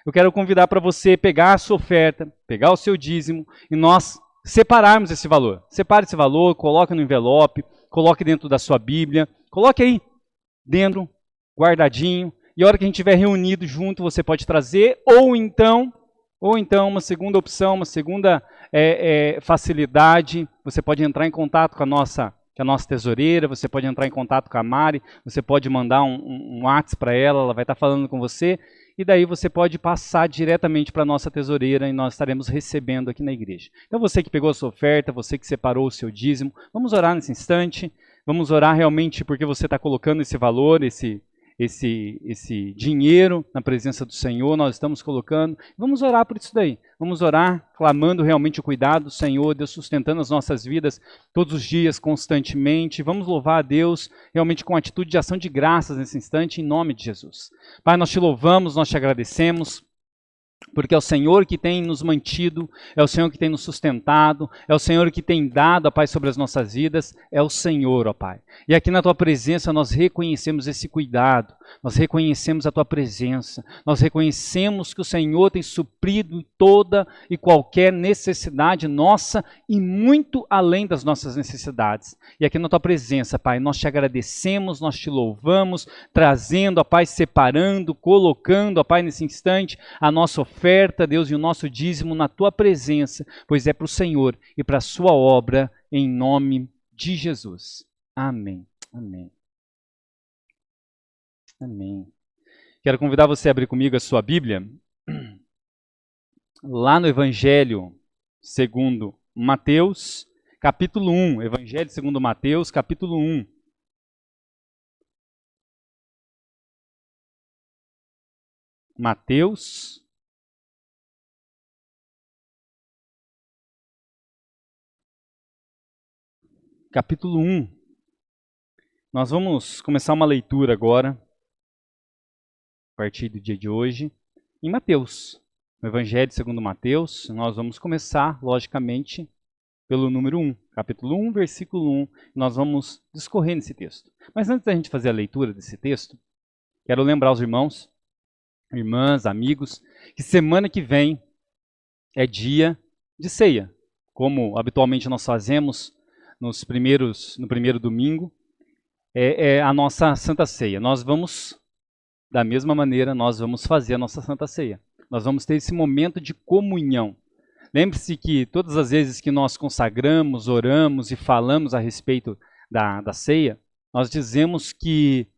Eu quero convidar para você pegar a sua oferta, pegar o seu dízimo e nós separarmos esse valor. Separe esse valor, coloque no envelope, coloque dentro da sua Bíblia, coloque aí dentro, guardadinho, e a hora que a gente estiver reunido junto, você pode trazer, ou então uma segunda opção, uma segunda facilidade, você pode entrar em contato com a nossa tesoureira, você pode entrar em contato com a Mari, você pode mandar um WhatsApp para ela vai estar falando com você, e daí você pode passar diretamente para a nossa tesoureira e nós estaremos recebendo aqui na igreja. Então você que pegou a sua oferta, você que separou o seu dízimo, vamos orar nesse instante, vamos orar realmente porque você está colocando esse valor, esse dinheiro na presença do Senhor, nós estamos colocando, vamos orar por isso daí, vamos orar clamando realmente o cuidado do Senhor, Deus sustentando as nossas vidas todos os dias, constantemente, vamos louvar a Deus realmente com atitude de ação de graças nesse instante, em nome de Jesus. Pai, nós te louvamos, nós te agradecemos, porque é o Senhor que tem nos mantido, é o Senhor que tem nos sustentado, é o Senhor que tem dado, ó Pai, sobre as nossas vidas, é o Senhor, ó Pai. E aqui na Tua presença nós reconhecemos esse cuidado, nós reconhecemos a Tua presença, nós reconhecemos que o Senhor tem suprido toda e qualquer necessidade nossa e muito além das nossas necessidades. E aqui na Tua presença, Pai, nós te agradecemos, nós te louvamos, trazendo, ó Pai, separando, colocando, ó Pai, nesse instante, a nossa oferta, Deus, e o nosso dízimo na Tua presença, pois é para o Senhor e para a Sua obra, em nome de Jesus. Amém. Amém. Amém. Quero convidar você a abrir comigo a sua Bíblia, lá no Evangelho segundo Mateus, capítulo 1. Evangelho segundo Mateus, capítulo 1. Mateus, capítulo 1. Nós vamos começar uma leitura agora, a partir do dia de hoje, em Mateus. No Evangelho segundo Mateus, nós vamos começar, logicamente, pelo número 1. Capítulo 1, versículo 1. Nós vamos discorrer nesse texto. Mas antes da gente fazer a leitura desse texto, quero lembrar os irmãos, irmãs, amigos, que semana que vem é dia de ceia. Como habitualmente nós fazemos no primeiro domingo, é a nossa Santa Ceia. Nós vamos, da mesma maneira, nós vamos fazer a nossa Santa Ceia. Nós vamos ter esse momento de comunhão. Lembre-se que todas as vezes que nós consagramos, oramos e falamos a respeito da ceia, nós dizemos que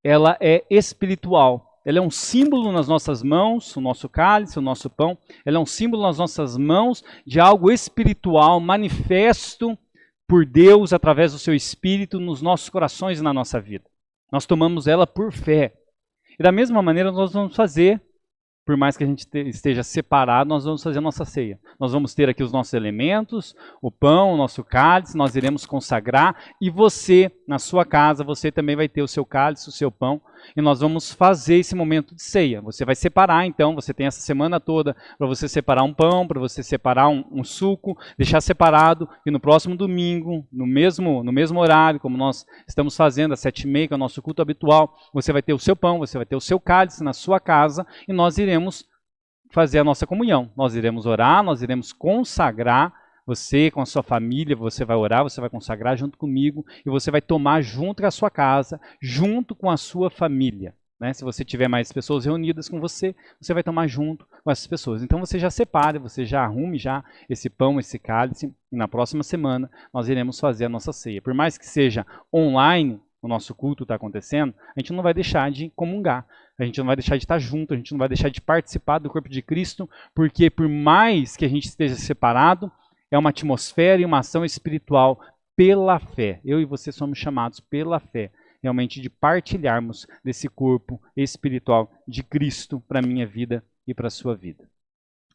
ela é espiritual. Ela é um símbolo nas nossas mãos, o nosso cálice, o nosso pão. Ela é um símbolo nas nossas mãos de algo espiritual, manifesto por Deus, através do seu Espírito, nos nossos corações e na nossa vida. Nós tomamos ela por fé. E da mesma maneira nós vamos fazer, por mais que a gente esteja separado, nós vamos fazer a nossa ceia. Nós vamos ter aqui os nossos elementos, o pão, o nosso cálice, nós iremos consagrar, e você, na sua casa, você também vai ter o seu cálice, o seu pão, e nós vamos fazer esse momento de ceia. Você vai separar, então, você tem essa semana toda para você separar um pão, para você separar um suco, deixar separado, e no próximo domingo, no mesmo horário, como nós estamos fazendo, às 7h30, que é o nosso culto habitual, você vai ter o seu pão, você vai ter o seu cálice na sua casa, e nós iremos fazer a nossa comunhão. Nós iremos orar, nós iremos consagrar. Você, com a sua família, você vai orar, você vai consagrar junto comigo e você vai tomar junto com a sua casa, junto com a sua família. Né? Se você tiver mais pessoas reunidas com você, você vai tomar junto com essas pessoas. Então você já separe, você já arrume já esse pão, esse cálice, e na próxima semana nós iremos fazer a nossa ceia. Por mais que seja online, o nosso culto está acontecendo, a gente não vai deixar de comungar, a gente não vai deixar de estar junto, a gente não vai deixar de participar do corpo de Cristo, porque por mais que a gente esteja separado, é uma atmosfera e uma ação espiritual pela fé. Eu e você somos chamados pela fé, realmente de partilharmos desse corpo espiritual de Cristo para a minha vida e para a sua vida.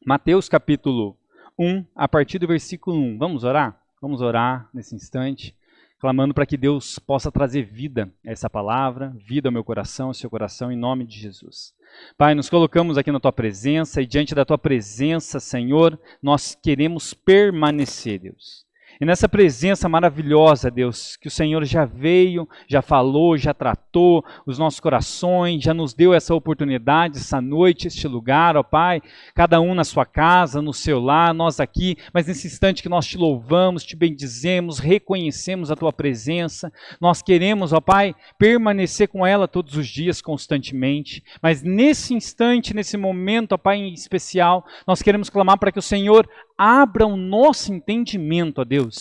Mateus capítulo 1, a partir do versículo 1. Vamos orar? Vamos orar nesse instante, clamando para que Deus possa trazer vida a essa palavra, vida ao meu coração, ao seu coração, em nome de Jesus. Pai, nos colocamos aqui na Tua presença e diante da Tua presença, Senhor, nós queremos permanecer, Deus. E nessa presença maravilhosa, Deus, que o Senhor já veio, já falou, já tratou os nossos corações, já nos deu essa oportunidade, essa noite, este lugar, ó Pai, cada um na sua casa, no seu lar, nós aqui, mas nesse instante que nós te louvamos, te bendizemos, reconhecemos a tua presença, nós queremos, ó Pai, permanecer com ela todos os dias, constantemente, mas nesse instante, nesse momento, ó Pai, em especial, nós queremos clamar para que o Senhor abra o nosso entendimento, ó Deus.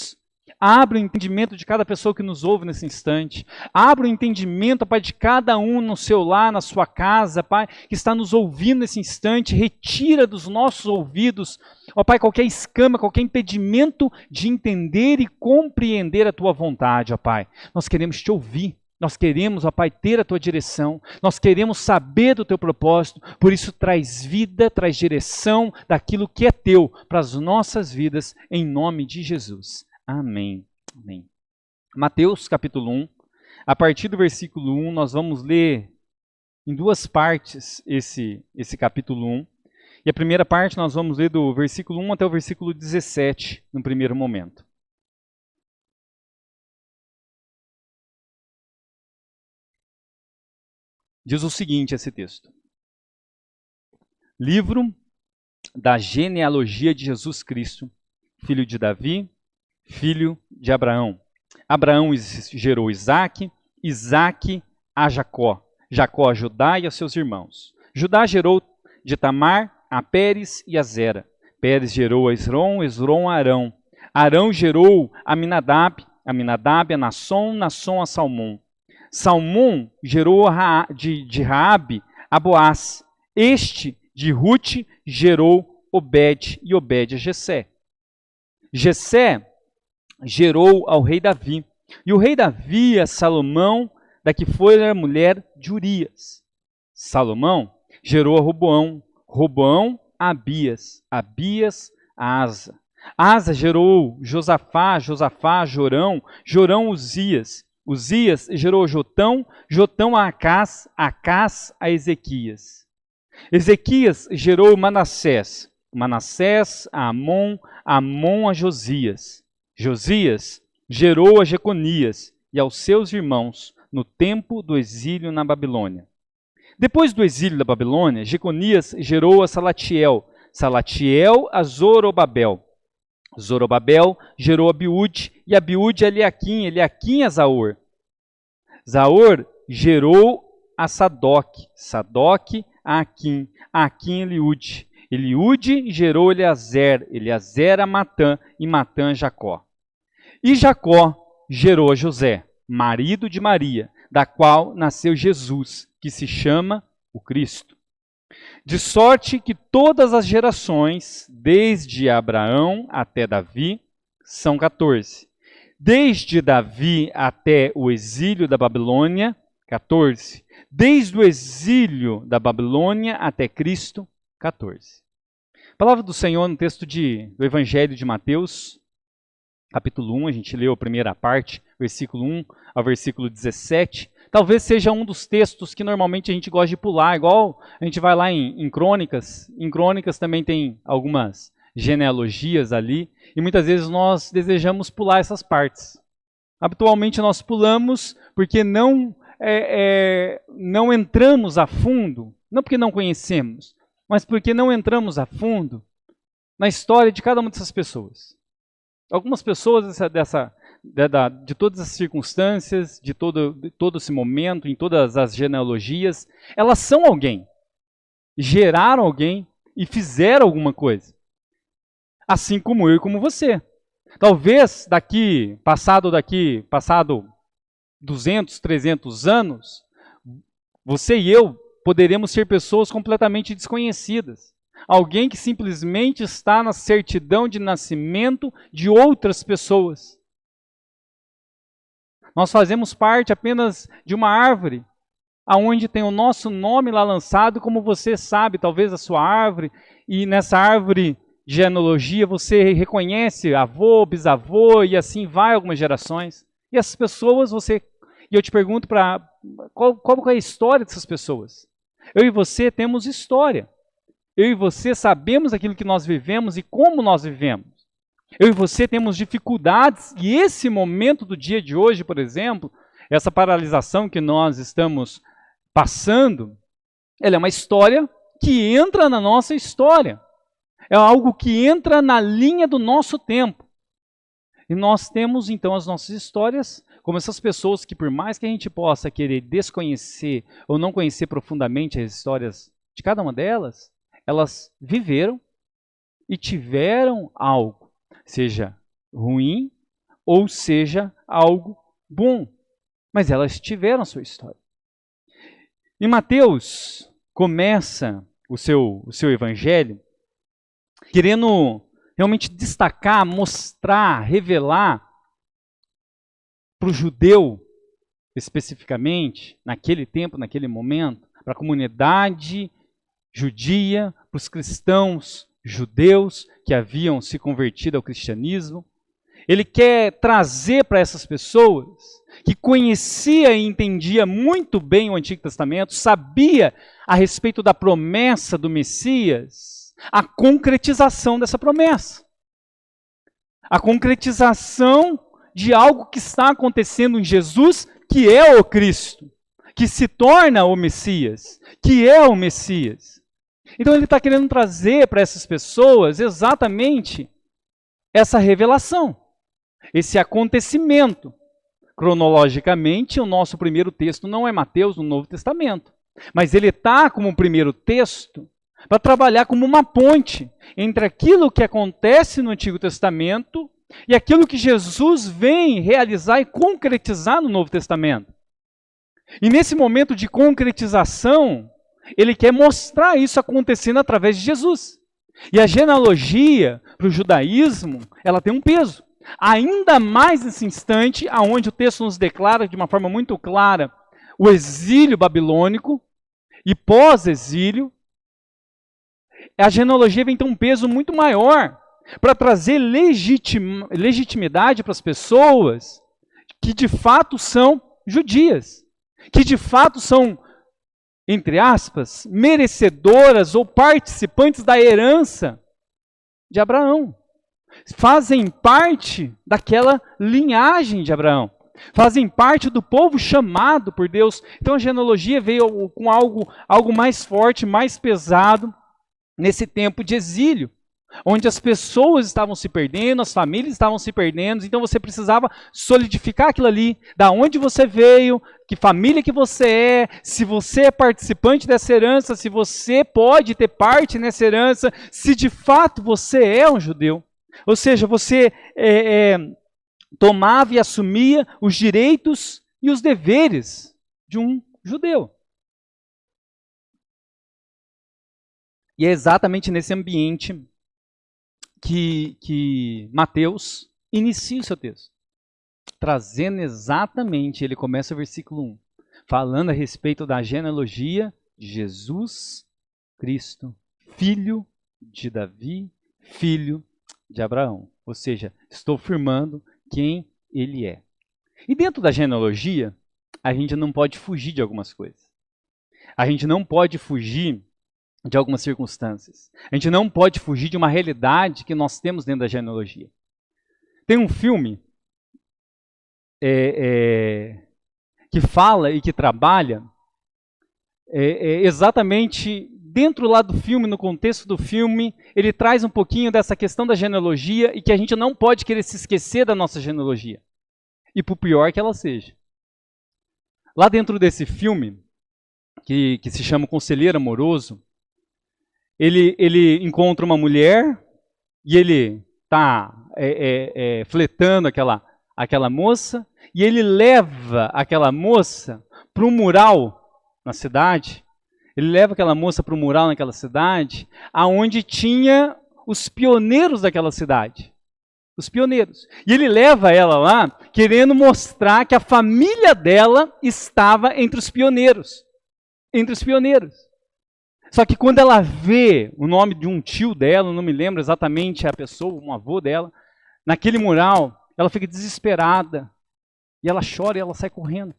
Abra o entendimento de cada pessoa que nos ouve nesse instante. Abra o entendimento, Pai, de cada um no seu lar, na sua casa, Pai, que está nos ouvindo nesse instante. Retira dos nossos ouvidos, ó Pai, qualquer escama, qualquer impedimento de entender e compreender a Tua vontade, ó Pai. Nós queremos Te ouvir. Nós queremos, ó Pai, ter a Tua direção, nós queremos saber do Teu propósito, por isso traz vida, traz direção daquilo que é Teu para as nossas vidas, em nome de Jesus. Amém. Amém. Mateus capítulo 1, a partir do versículo 1, nós vamos ler em duas partes esse capítulo 1. E a primeira parte nós vamos ler do versículo 1 até o versículo 17, no primeiro momento. Diz o seguinte esse texto. Livro da genealogia de Jesus Cristo, filho de Davi, filho de Abraão. Abraão gerou Isaque, Isaque a Jacó, Jacó a Judá e a seus irmãos. Judá gerou de Tamar a Pérez e a Zera. Pérez gerou a Esrom, Esrom a Arão. Arão gerou a Aminadab, Aminadab a Nasson, Nasson a Salmão. Salmão gerou de Raabe a Boaz. Este, de Ruth, gerou Obed e Obed a Jessé. Jessé gerou ao rei Davi. E o rei Davi a Salomão, da que foi a mulher de Urias. Salomão gerou a Roboão. Roboão a Abias. Abias a Asa. Asa gerou Josafá, Josafá a Jorão. Jorão Uzias. Uzias gerou Jotão, Jotão a Acás, Acás a Ezequias. Ezequias gerou Manassés, Manassés a Amon, Amon a Josias. Josias gerou a Jeconias e aos seus irmãos no tempo do exílio na Babilônia. Depois do exílio da Babilônia, Jeconias gerou a Salatiel, Salatiel a Zorobabel. Zorobabel gerou Abiúde, e Abiúde a Eliaquim, Eliaquim a Zaor. Zaor gerou a Sadoc, Sadoc a Aquim, Aquim a Eliúde. Eliúde gerou Eleazer, Eleazer a Matã, e Matã a Jacó. E Jacó gerou a José, marido de Maria, da qual nasceu Jesus, que se chama o Cristo. De sorte que todas as gerações, desde Abraão até Davi, são 14. Desde Davi até o exílio da Babilônia, 14. Desde o exílio da Babilônia até Cristo, 14. A palavra do Senhor no texto do Evangelho de Mateus, capítulo 1, a gente leu a primeira parte, versículo 1 ao versículo 17. Talvez seja um dos textos que normalmente a gente gosta de pular, igual a gente vai lá em Crônicas. Em Crônicas também tem algumas genealogias ali, e muitas vezes nós desejamos pular essas partes. Habitualmente nós pulamos porque não entramos a fundo, não porque não conhecemos, mas porque não entramos a fundo na história de cada uma dessas pessoas. Algumas pessoas de todas as circunstâncias, de todo esse momento, em todas as genealogias, elas são alguém, geraram alguém e fizeram alguma coisa. Assim como eu e como você. Talvez passado 200, 300 anos, você e eu poderemos ser pessoas completamente desconhecidas. Alguém que simplesmente está na certidão de nascimento de outras pessoas. Nós fazemos parte apenas de uma árvore, aonde tem o nosso nome lá lançado, como você sabe, talvez a sua árvore, e nessa árvore de genealogia você reconhece avô, bisavô, e assim vai algumas gerações. E essas pessoas, e eu te pergunto qual é a história dessas pessoas? Eu e você temos história. Eu e você sabemos aquilo que nós vivemos e como nós vivemos. Eu e você temos dificuldades, e esse momento do dia de hoje, por exemplo, essa paralisação que nós estamos passando, ela é uma história que entra na nossa história. É algo que entra na linha do nosso tempo. E nós temos, então, as nossas histórias, como essas pessoas que, por mais que a gente possa querer desconhecer ou não conhecer profundamente as histórias de cada uma delas, elas viveram e tiveram algo, seja ruim ou seja algo bom, mas elas tiveram a sua história. E Mateus começa o seu evangelho querendo realmente destacar, mostrar, revelar para o judeu, especificamente, naquele tempo, naquele momento, para a comunidade judia, para os cristãos judeus que haviam se convertido ao cristianismo. Ele quer trazer para essas pessoas que conhecia e entendia muito bem o Antigo Testamento, sabia a respeito da promessa do Messias, a concretização dessa promessa. A concretização de algo que está acontecendo em Jesus, que é o Cristo, que se torna o Messias, que é o Messias. Então ele está querendo trazer para essas pessoas exatamente essa revelação, esse acontecimento. Cronologicamente, o nosso primeiro texto não é Mateus no Novo Testamento, mas ele está como primeiro texto para trabalhar como uma ponte entre aquilo que acontece no Antigo Testamento e aquilo que Jesus vem realizar e concretizar no Novo Testamento. E nesse momento de concretização, ele quer mostrar isso acontecendo através de Jesus. E a genealogia para o judaísmo, ela tem um peso. Ainda mais nesse instante, aonde o texto nos declara de uma forma muito clara o exílio babilônico e pós-exílio, a genealogia vem ter um peso muito maior para trazer legitimidade para as pessoas que de fato são judias, que de fato são, entre aspas, merecedoras ou participantes da herança de Abraão. Fazem parte daquela linhagem de Abraão. Fazem parte do povo chamado por Deus. Então a genealogia veio com algo mais forte, mais pesado, nesse tempo de exílio, onde as pessoas estavam se perdendo, as famílias estavam se perdendo, então você precisava solidificar aquilo ali, da onde você veio, que família que você é, se você é participante dessa herança, se você pode ter parte nessa herança, se de fato você é um judeu. Ou seja, você tomava e assumia os direitos e os deveres de um judeu. E é exatamente nesse ambiente que Mateus inicia o seu texto. Trazendo exatamente, ele começa o versículo 1, falando a respeito da genealogia de Jesus Cristo, filho de Davi, filho de Abraão. Ou seja, estou afirmando quem ele é. E dentro da genealogia, a gente não pode fugir de algumas coisas. A gente não pode fugir de algumas circunstâncias. A gente não pode fugir de uma realidade que nós temos dentro da genealogia. Tem um filme que fala e que trabalha exatamente dentro lá do filme, no contexto do filme, ele traz um pouquinho dessa questão da genealogia e que a gente não pode querer se esquecer da nossa genealogia. E por pior que ela seja. Lá dentro desse filme, que se chama Conselheiro Amoroso, ele encontra uma mulher e ele está fletando aquela moça e ele leva aquela moça para um mural na cidade. Ele leva aquela moça para um mural naquela cidade, aonde tinha os pioneiros daquela cidade. Os pioneiros. E ele leva ela lá querendo mostrar que a família dela estava entre os pioneiros. Entre os pioneiros. Só que quando ela vê o nome de um tio dela, não me lembro exatamente a pessoa, um avô dela, naquele mural, ela fica desesperada. E ela chora e ela sai correndo.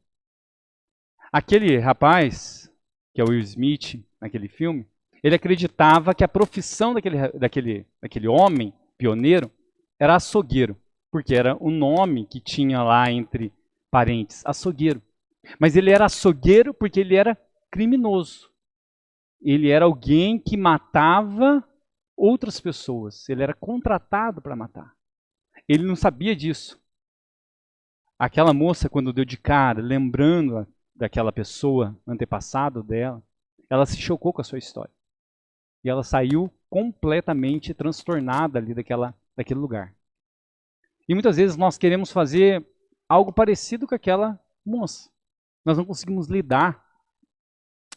Aquele rapaz, que é o Will Smith, naquele filme, ele acreditava que a profissão daquele homem pioneiro era açougueiro, porque era o nome que tinha lá entre parentes, açougueiro. Mas ele era açougueiro porque ele era criminoso. Ele era alguém que matava outras pessoas. Ele era contratado para matar. Ele não sabia disso. Aquela moça, quando deu de cara, lembrando daquela pessoa, antepassado dela, ela se chocou com a sua história. E ela saiu completamente transtornada ali daquele lugar. E muitas vezes nós queremos fazer algo parecido com aquela moça. Nós não conseguimos lidar.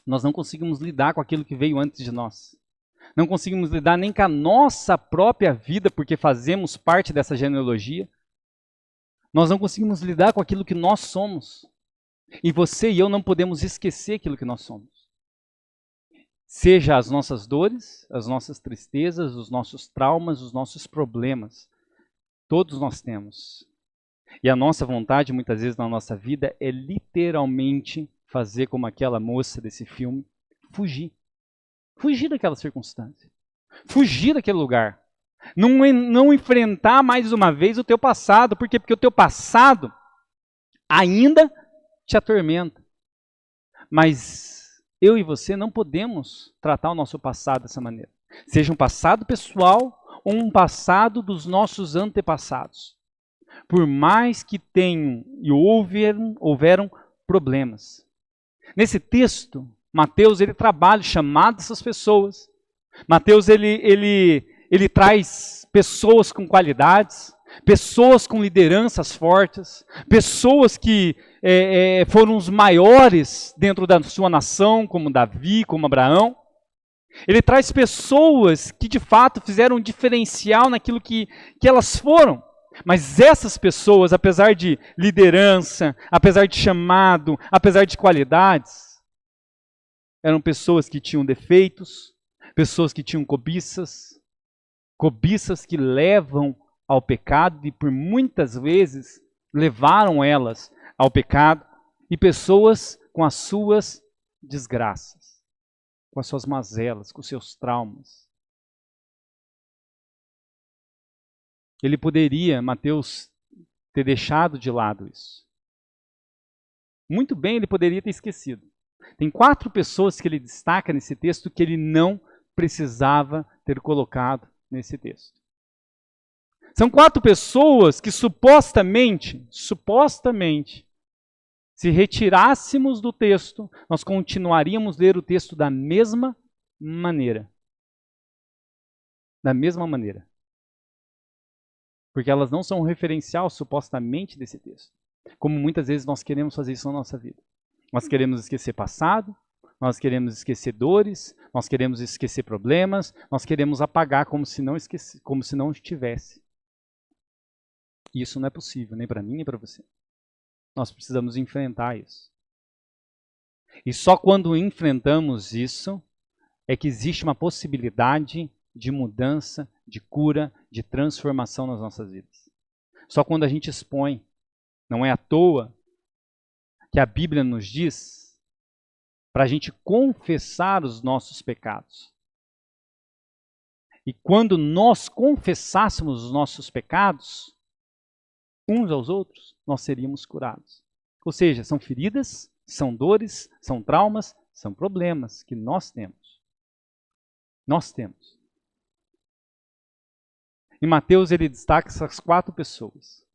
Nós não conseguimos lidar com aquilo que veio antes de nós. Não conseguimos lidar nem com a nossa própria vida, porque fazemos parte dessa genealogia. Nós não conseguimos lidar com aquilo que nós somos. E você e eu não podemos esquecer aquilo que nós somos. Seja as nossas dores, as nossas tristezas, os nossos traumas, os nossos problemas. Todos nós temos. E a nossa vontade, muitas vezes na nossa vida, é literalmente fazer como aquela moça desse filme, fugir. Fugir daquela circunstância. Fugir daquele lugar. Não enfrentar mais uma vez o teu passado. Por quê? Porque o teu passado ainda te atormenta. Mas eu e você não podemos tratar o nosso passado dessa maneira. Seja um passado pessoal ou um passado dos nossos antepassados. Por mais que tenham e houveram problemas. Nesse texto, Mateus ele trabalha chamando essas pessoas. Mateus ele traz pessoas com qualidades, pessoas com lideranças fortes, pessoas que foram os maiores dentro da sua nação, como Davi, como Abraão. Ele traz pessoas que de fato fizeram um diferencial naquilo que elas foram. Mas essas pessoas, apesar de liderança, apesar de chamado, apesar de qualidades, eram pessoas que tinham defeitos, pessoas que tinham cobiças que levam ao pecado e por muitas vezes levaram elas ao pecado, e pessoas com as suas desgraças, com as suas mazelas, com os seus traumas. Ele poderia, Mateus, ter deixado de lado isso. Muito bem, ele poderia ter esquecido. Tem 4 pessoas que ele destaca nesse texto que ele não precisava ter colocado nesse texto. São 4 pessoas que supostamente, se retirássemos do texto, nós continuaríamos a ler o texto da mesma maneira. Da mesma maneira. Porque elas não são um referencial, supostamente, desse texto. Como muitas vezes nós queremos fazer isso na nossa vida. Nós queremos esquecer passado, nós queremos esquecer dores, nós queremos esquecer problemas, nós queremos apagar como se não estivesse. E isso não é possível, nem para mim, nem para você. Nós precisamos enfrentar isso. E só quando enfrentamos isso, é que existe uma possibilidade de mudança, de cura, de transformação nas nossas vidas. Só quando a gente expõe. Não é à toa que a Bíblia nos diz para a gente confessar os nossos pecados. E quando nós confessássemos os nossos pecados, uns aos outros, nós seríamos curados. Ou seja, são feridas, são dores, são traumas, são problemas que nós temos. Nós temos. E Mateus ele destaca essas 4 pessoas.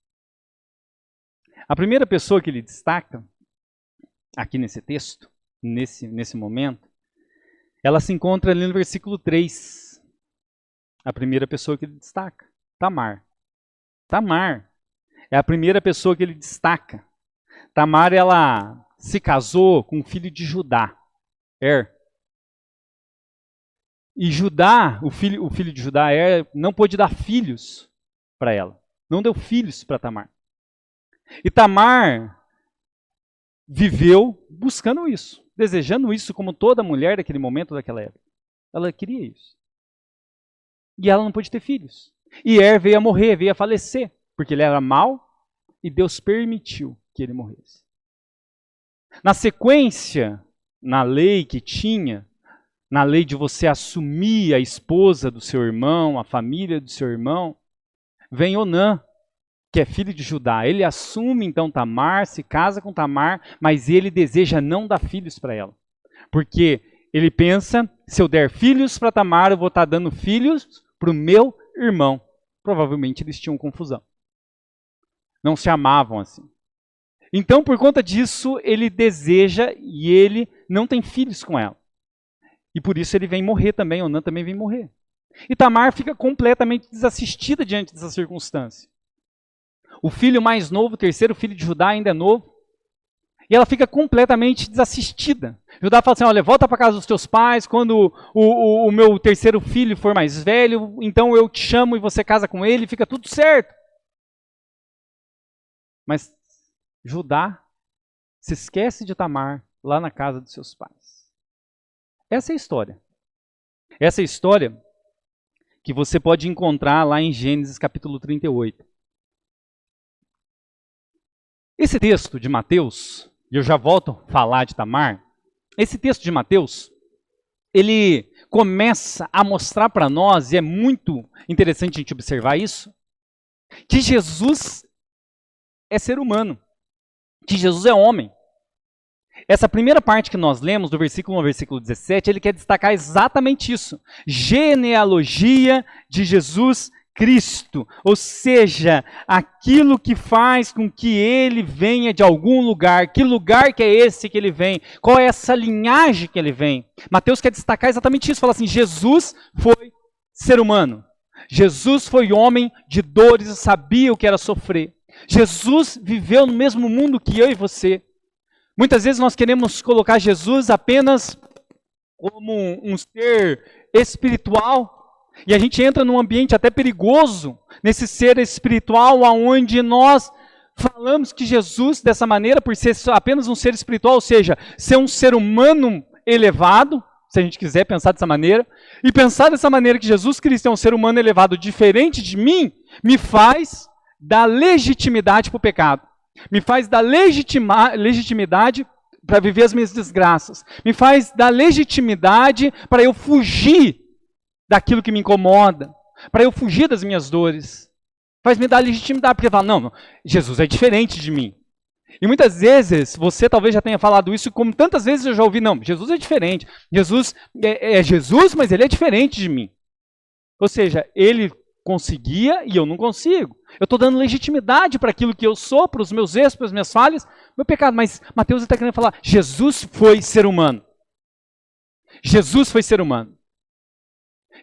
A primeira pessoa que ele destaca, aqui nesse texto, nesse momento, ela se encontra ali no versículo 3. A primeira pessoa que ele destaca, Tamar. Tamar é a primeira pessoa que ele destaca. Tamar, ela se casou com o filho de Judá, E Judá, o filho de Judá, não pôde dar filhos para ela. Não deu filhos para Tamar. E Tamar viveu buscando isso, desejando isso como toda mulher daquele momento, daquela época. Ela queria isso. E ela não pôde ter filhos. E veio a morrer, veio a falecer, porque ele era mau e Deus permitiu que ele morresse. Na sequência, na lei que tinha, na lei de você assumir a esposa do seu irmão, a família do seu irmão, vem Onã, que é filho de Judá. Ele assume então Tamar, se casa com Tamar, mas ele deseja não dar filhos para ela. Porque ele pensa, se eu der filhos para Tamar, eu vou estar dando filhos para o meu irmão. Provavelmente eles tinham confusão. Não se amavam assim. Então, por conta disso, ele deseja e ele não tem filhos com ela. E por isso ele vem morrer também, Onã também vem morrer. E Tamar fica completamente desassistida diante dessa circunstância. O filho mais novo, o terceiro filho de Judá, ainda é novo. E ela fica completamente desassistida. Judá fala assim, olha, volta para casa dos teus pais, quando o meu terceiro filho for mais velho, então eu te chamo e você casa com ele, fica tudo certo. Mas Judá se esquece de Tamar lá na casa dos seus pais. Essa é a história. Essa é a história que você pode encontrar lá em Gênesis capítulo 38. Esse texto de Mateus, e eu já volto a falar de Tamar, esse texto de Mateus, ele começa a mostrar para nós, e é muito interessante a gente observar isso, que Jesus é ser humano, que Jesus é homem. Essa primeira parte que nós lemos, do versículo 1 ao versículo 17, ele quer destacar exatamente isso. Genealogia de Jesus Cristo. Ou seja, aquilo que faz com que ele venha de algum lugar. Que lugar que é esse que ele vem? Qual é essa linhagem que ele vem? Mateus quer destacar exatamente isso. Fala assim, Jesus foi ser humano. Jesus foi homem de dores e sabia o que era sofrer. Jesus viveu no mesmo mundo que eu e você. Muitas vezes nós queremos colocar Jesus apenas como um ser espiritual, e a gente entra num ambiente até perigoso, nesse ser espiritual, onde nós falamos que Jesus, dessa maneira, por ser apenas um ser espiritual, ou seja, ser um ser humano elevado, se a gente quiser pensar dessa maneira, e pensar dessa maneira que Jesus Cristo é um ser humano elevado diferente de mim, me faz dar legitimidade para o pecado. Me faz dar legitimidade para viver as minhas desgraças. Me faz dar legitimidade para eu fugir daquilo que me incomoda. Para eu fugir das minhas dores. Faz me dar legitimidade, porque fala, não, Jesus é diferente de mim. E muitas vezes, você talvez já tenha falado isso, como tantas vezes eu já ouvi, não, Jesus é diferente. Jesus é Jesus, mas ele é diferente de mim. Ou seja, ele conseguia e eu não consigo. Eu estou dando legitimidade para aquilo que eu sou, para os meus erros, para as minhas falhas, meu pecado. Mas Mateus está querendo falar, Jesus foi ser humano. Jesus foi ser humano.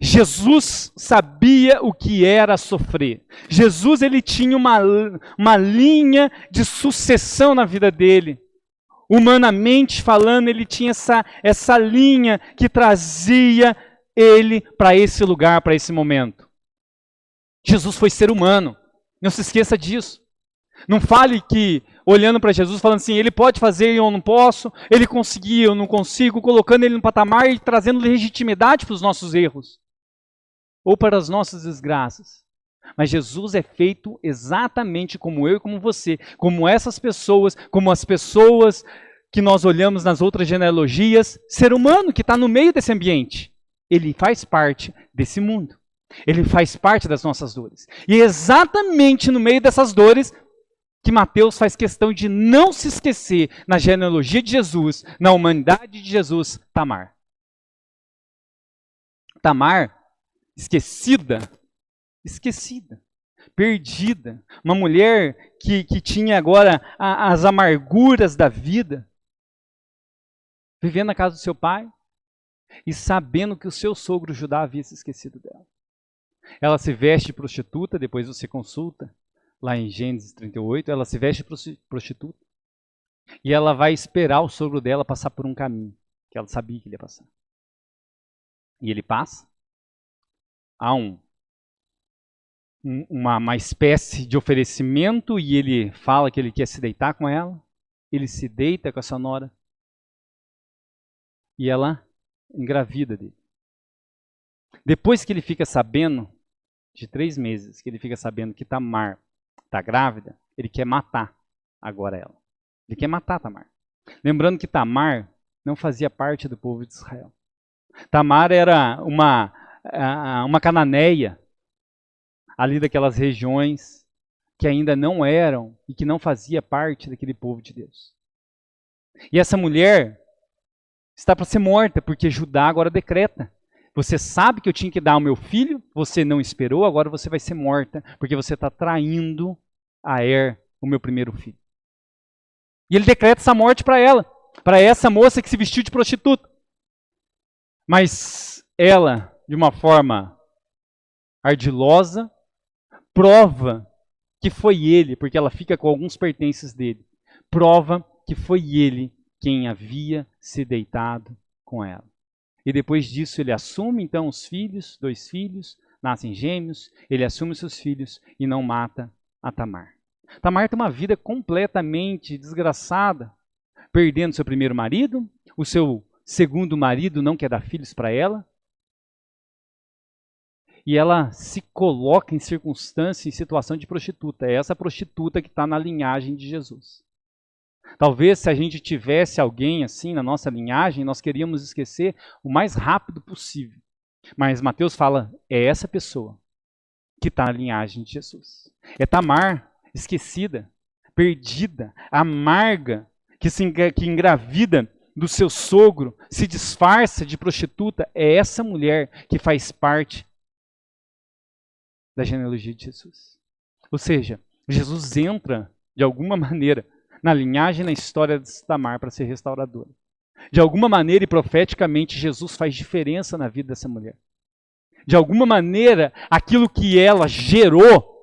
Jesus sabia o que era sofrer. Jesus, ele tinha uma linha de sucessão na vida dele. Humanamente falando, ele tinha essa linha que trazia ele para esse lugar, para esse momento. Jesus foi ser humano. Não se esqueça disso. Não fale que, olhando para Jesus, falando assim, ele pode fazer e eu não posso, ele conseguia, eu não consigo, colocando ele no patamar e trazendo legitimidade para os nossos erros. Ou para as nossas desgraças. Mas Jesus é feito exatamente como eu e como você, como essas pessoas, como as pessoas que nós olhamos nas outras genealogias, ser humano que está no meio desse ambiente. Ele faz parte desse mundo. Ele faz parte das nossas dores. E é exatamente no meio dessas dores que Mateus faz questão de não se esquecer na genealogia de Jesus, na humanidade de Jesus, Tamar. Tamar, esquecida, perdida. Uma mulher que tinha agora as amarguras da vida, vivendo na casa do seu pai e sabendo que o seu sogro Judá havia se esquecido dela. Ela se veste de prostituta, depois você consulta, lá em Gênesis 38, ela se veste de prostituta. E ela vai esperar o sogro dela passar por um caminho, que ela sabia que ele ia passar. E ele passa. Há uma espécie de oferecimento e ele fala que ele quer se deitar com ela. Ele se deita com essa nora. E ela engravida dele. Depois que ele fica sabendo, de 3 meses, que ele fica sabendo que Tamar está grávida, ele quer matar agora ela. Ele quer matar Tamar. Lembrando que Tamar não fazia parte do povo de Israel. Tamar era uma cananeia. ali daquelas regiões que ainda não eram e que não fazia parte daquele povo de Deus. E essa mulher está para ser morta, porque Judá agora decreta: você sabe que eu tinha que dar ao meu filho, você não esperou, agora você vai ser morta, porque você está traindo a o meu primeiro filho. E ele decreta essa morte para ela, para essa moça que se vestiu de prostituta. Mas ela, de uma forma ardilosa, prova que foi ele, porque ela fica com alguns pertences dele, prova que foi ele quem havia se deitado com ela. E depois disso ele assume então os filhos, 2 filhos, nascem gêmeos, ele assume seus filhos e não mata a Tamar. Tamar tem uma vida completamente desgraçada, perdendo seu primeiro marido, o seu segundo marido não quer dar filhos para ela, e ela se coloca em circunstância, em situação de prostituta. É essa prostituta que está na linhagem de Jesus. Talvez se a gente tivesse alguém assim na nossa linhagem, nós queríamos esquecer o mais rápido possível. Mas Mateus fala, é essa pessoa que está na linhagem de Jesus. É Tamar, esquecida, perdida, amarga, que engravida do seu sogro, se disfarça de prostituta. É essa mulher que faz parte da genealogia de Jesus. Ou seja, Jesus entra, de alguma maneira, na linhagem, na história de Tamar para ser restauradora. De alguma maneira e profeticamente, Jesus faz diferença na vida dessa mulher. De alguma maneira, aquilo que ela gerou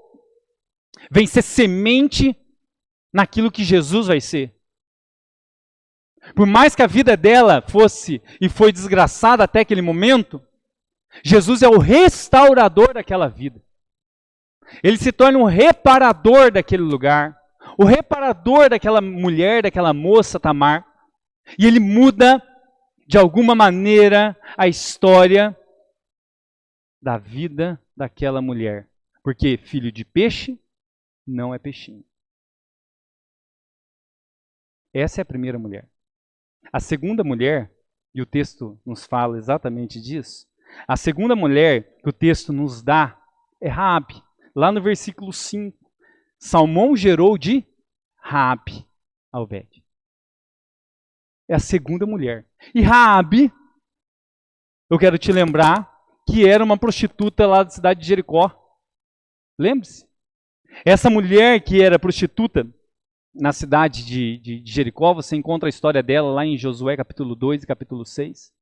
vem ser semente naquilo que Jesus vai ser. Por mais que a vida dela fosse e foi desgraçada até aquele momento, Jesus é o restaurador daquela vida. Ele se torna um reparador daquele lugar, o reparador daquela mulher, daquela moça Tamar, e ele muda, de alguma maneira, a história da vida daquela mulher. Porque filho de peixe não é peixinho. Essa é a primeira mulher. A segunda mulher, e o texto nos fala exatamente disso, a segunda mulher que o texto nos dá é Raabe. Lá no versículo 5, Salmão gerou de Raabe a Obed. É a segunda mulher. E Raabe, eu quero te lembrar que era uma prostituta lá da cidade de Jericó. Lembre-se. Essa mulher que era prostituta na cidade de Jericó, você encontra a história dela lá em Josué capítulo 2 e capítulo 6.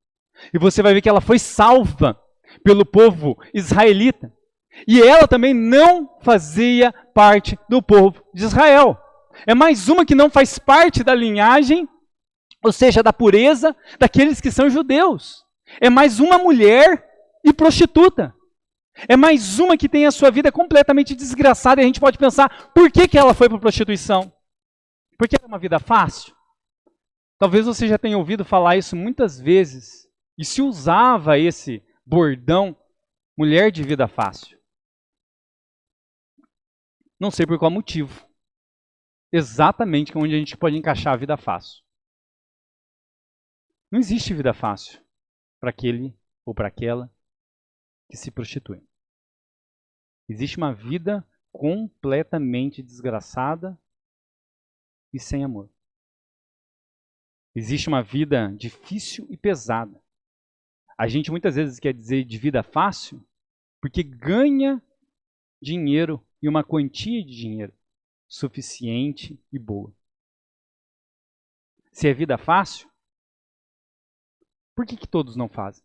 E você vai ver que ela foi salva pelo povo israelita. E ela também não fazia parte do povo de Israel. É mais uma que não faz parte da linhagem, ou seja, da pureza daqueles que são judeus. É mais uma mulher e prostituta. É mais uma que tem a sua vida completamente desgraçada. E a gente pode pensar, por que ela foi para a prostituição? Porque era uma vida fácil? Talvez você já tenha ouvido falar isso muitas vezes. E se usava esse bordão, mulher de vida fácil. Não sei por qual motivo. Exatamente onde a gente pode encaixar a vida fácil. Não existe vida fácil para aquele ou para aquela que se prostitui. Existe uma vida completamente desgraçada e sem amor. Existe uma vida difícil e pesada. A gente muitas vezes quer dizer de vida fácil porque ganha dinheiro e uma quantia de dinheiro suficiente e boa. Se é vida fácil, por que todos não fazem?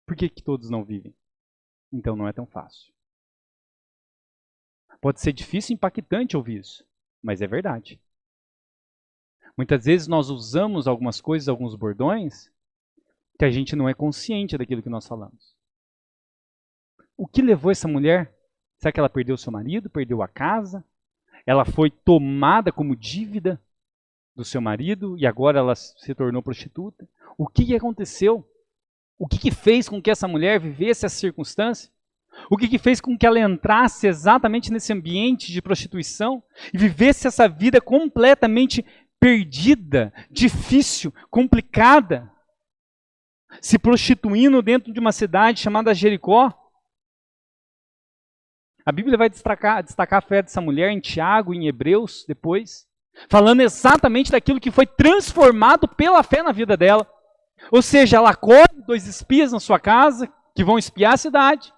Por que todos não vivem? Então não é tão fácil. Pode ser difícil e impactante ouvir isso, mas é verdade. Muitas vezes nós usamos algumas coisas, alguns bordões, que a gente não é consciente daquilo que nós falamos. O que levou essa mulher? Será que ela perdeu seu marido, perdeu a casa? Ela foi tomada como dívida do seu marido e agora ela se tornou prostituta? O que aconteceu? O que fez com que essa mulher vivesse essa circunstância? O que fez com que ela entrasse exatamente nesse ambiente de prostituição e vivesse essa vida completamente perdida, difícil, complicada, se prostituindo dentro de uma cidade chamada Jericó? A Bíblia vai destacar a fé dessa mulher em Tiago, em Hebreus, depois, falando exatamente daquilo que foi transformado pela fé na vida dela. Ou seja, ela acolhe 2 espias na sua casa, que vão espiar a cidade.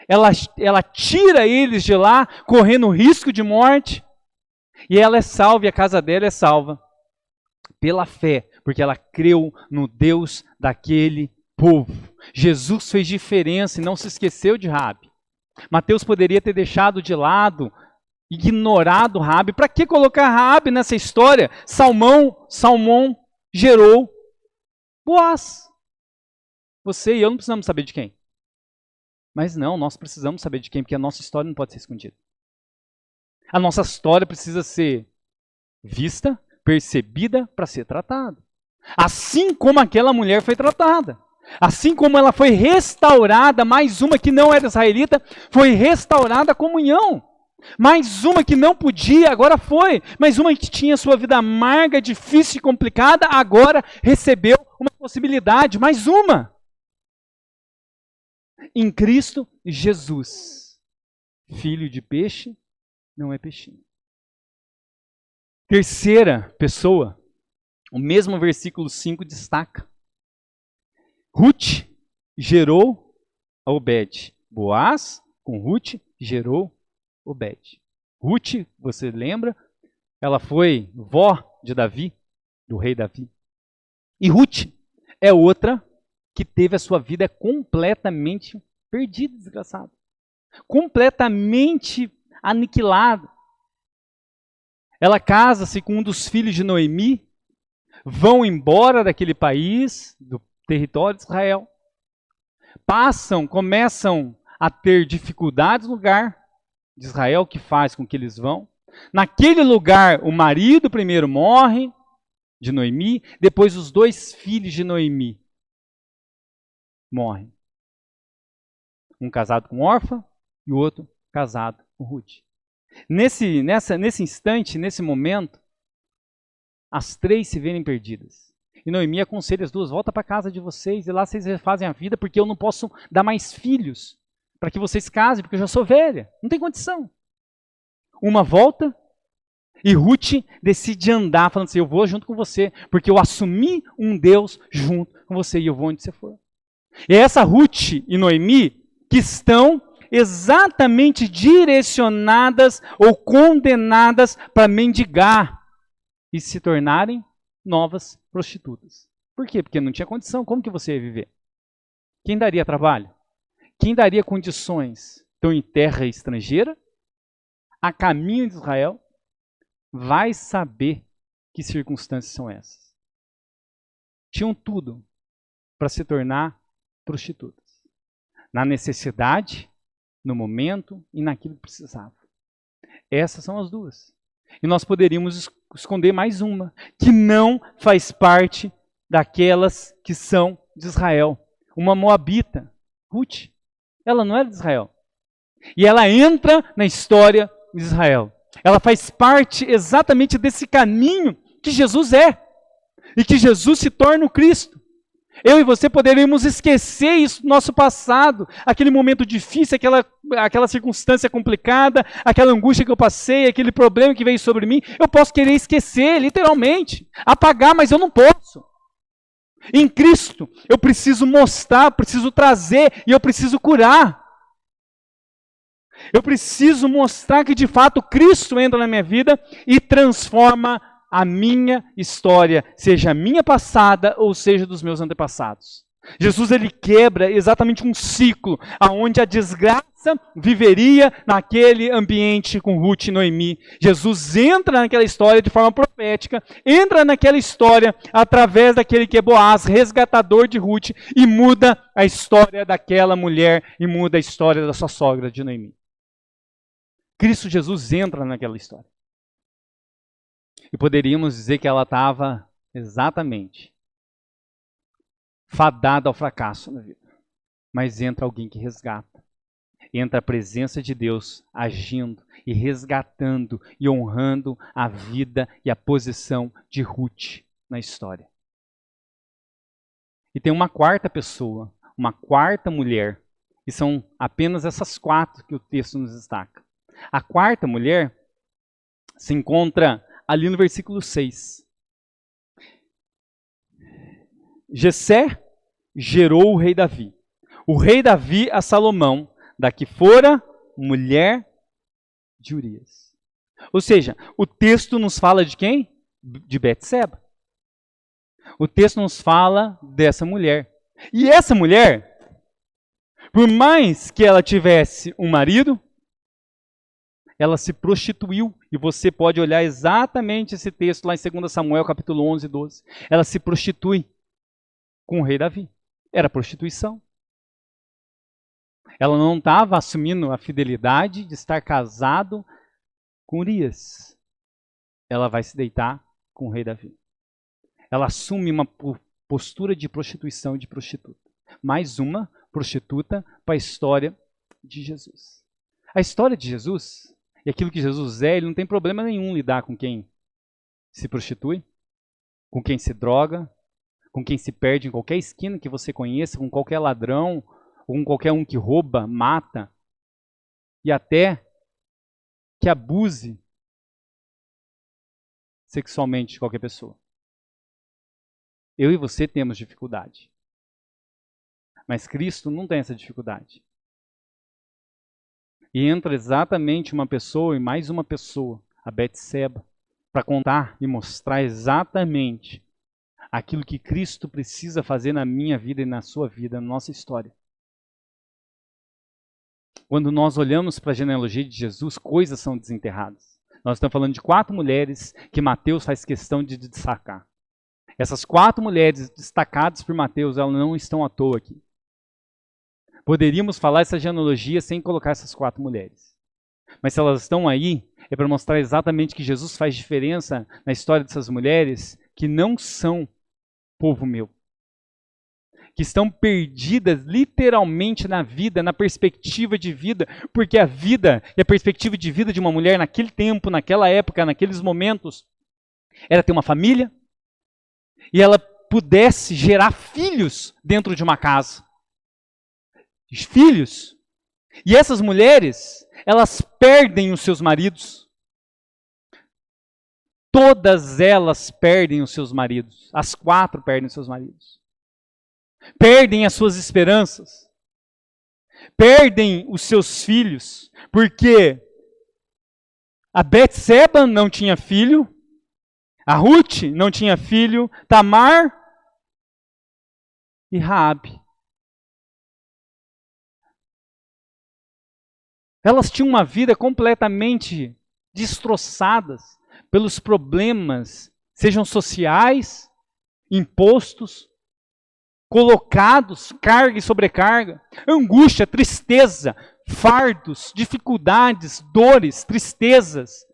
Ela tira eles de lá, correndo risco de morte. E ela é salva, e a casa dela é salva. Pela fé, porque ela creu no Deus daquele povo. Jesus fez diferença e não se esqueceu de Raabe. Mateus poderia ter deixado de lado, ignorado Raabe. Para que colocar Raabe nessa história? Salmão gerou Boaz. Você e eu não precisamos saber de quem. Mas não, nós precisamos saber de quem, porque a nossa história não pode ser escondida. A nossa história precisa ser vista, percebida para ser tratada. Assim como aquela mulher foi tratada. Assim como ela foi restaurada, mais uma que não era israelita, foi restaurada a comunhão. Mais uma que não podia, agora foi. Mais uma que tinha sua vida amarga, difícil e complicada, agora recebeu uma possibilidade. Mais uma. Em Cristo Jesus, filho de peixe, não é peixinho. Terceira pessoa, o mesmo versículo 5 destaca. Ruth gerou a Obed. Boaz, com Ruth, gerou Obed. Ruth, você lembra? Ela foi vó de Davi, do rei Davi. E Ruth é outra que teve a sua vida completamente perdida, desgraçada. Completamente aniquilada. Ela casa-se com um dos filhos de Noemi, vão embora daquele país, do território de Israel, começam a ter dificuldades no lugar de Israel, que faz com que eles vão. Naquele lugar, o marido primeiro morre, de Noemi, depois os 2 filhos de Noemi morrem. Um casado com Orfa e o outro casado com Ruth. Nesse instante, nesse momento, as 3 se verem perdidas. E Noemi aconselha as 2, volta para casa de vocês e lá vocês refazem a vida, porque eu não posso dar mais filhos para que vocês casem, porque eu já sou velha. Não tem condição. Uma volta e Ruth decide andar, falando assim, eu vou junto com você, porque eu assumi um Deus junto com você e eu vou onde você for. E é essa Ruth e Noemi que estão exatamente direcionadas ou condenadas para mendigar e se tornarem novas prostitutas. Por quê? Porque não tinha condição. Como que você ia viver? Quem daria trabalho? Quem daria condições? Estão em terra estrangeira, a caminho de Israel, vai saber que circunstâncias são essas. Tinham tudo para se tornar prostitutas. Na necessidade, no momento e naquilo que precisava. Essas são as 2. E nós poderíamos esconder mais uma, que não faz parte daquelas que são de Israel. Uma moabita, Ruth. Ela não era de Israel. E ela entra na história de Israel. Ela faz parte exatamente desse caminho que Jesus é. E que Jesus se torna o Cristo. Eu e você poderíamos esquecer isso do nosso passado, aquele momento difícil, aquela circunstância complicada, aquela angústia que eu passei, aquele problema que veio sobre mim. Eu posso querer esquecer, literalmente, apagar, mas eu não posso. Em Cristo, eu preciso mostrar, preciso trazer e eu preciso curar. Eu preciso mostrar que de fato Cristo entra na minha vida e transforma a minha história, seja a minha passada ou seja dos meus antepassados. Jesus, ele quebra exatamente um ciclo aonde a desgraça viveria naquele ambiente com Ruth e Noemi. Jesus entra naquela história de forma profética, entra naquela história através daquele que é Boaz, resgatador de Ruth, e muda a história daquela mulher e muda a história da sua sogra de Noemi. Cristo Jesus entra naquela história. E poderíamos dizer que ela estava exatamente fadada ao fracasso na vida. Mas entra alguém que resgata. Entra a presença de Deus agindo e resgatando e honrando a vida e a posição de Ruth na história. E tem uma quarta pessoa, uma quarta mulher, E são apenas essas 4 que o texto nos destaca. A quarta mulher se encontra ali no versículo 6. Jessé gerou o rei Davi. O rei Davi a Salomão, da que fora mulher de Urias. Ou seja, o texto nos fala de quem? De Betseba. O texto nos fala dessa mulher. E essa mulher, por mais que ela tivesse um marido, ela se prostituiu. E você pode olhar exatamente esse texto lá em 2 Samuel, capítulo 11 e 12. Ela se prostitui com o rei Davi. Era prostituição. Ela não estava assumindo a fidelidade de estar casado com Urias. Ela vai se deitar com o rei Davi. Ela assume uma postura de prostituição e de prostituta. Mais uma prostituta para a história de Jesus. A história de Jesus, e aquilo que Jesus é, ele não tem problema nenhum lidar com quem se prostitui, com quem se droga, com quem se perde em qualquer esquina que você conheça, com qualquer ladrão, ou com qualquer um que rouba, mata, e até que abuse sexualmente de qualquer pessoa. Eu e você temos dificuldade. Mas Cristo não tem essa dificuldade. E entra exatamente uma pessoa e mais uma pessoa, a Betseba, para contar e mostrar exatamente aquilo que Cristo precisa fazer na minha vida e na sua vida, na nossa história. Quando nós olhamos para a genealogia de Jesus, coisas são desenterradas. Nós estamos falando de 4 mulheres que Mateus faz questão de destacar. Essas 4 mulheres destacadas por Mateus, elas não estão à toa aqui. Poderíamos falar essa genealogia sem colocar essas 4 mulheres. Mas se elas estão aí, é para mostrar exatamente que Jesus faz diferença na história dessas mulheres que não são povo meu. Que estão perdidas literalmente na vida, na perspectiva de vida, porque a vida e a perspectiva de vida de uma mulher naquele tempo, naquela época, naqueles momentos, era ter uma família e ela pudesse gerar filhos dentro de uma casa. Filhos. E essas mulheres, elas perdem os seus maridos. Todas elas perdem os seus maridos. As 4 perdem os seus maridos. Perdem as suas esperanças. Perdem os seus filhos. Porque a Betseba não tinha filho. A Ruth não tinha filho. Tamar e Raabe. Elas tinham uma vida completamente destroçadas pelos problemas, sejam sociais, impostos, colocados, carga e sobrecarga, angústia, tristeza, fardos, dificuldades, dores, tristezas,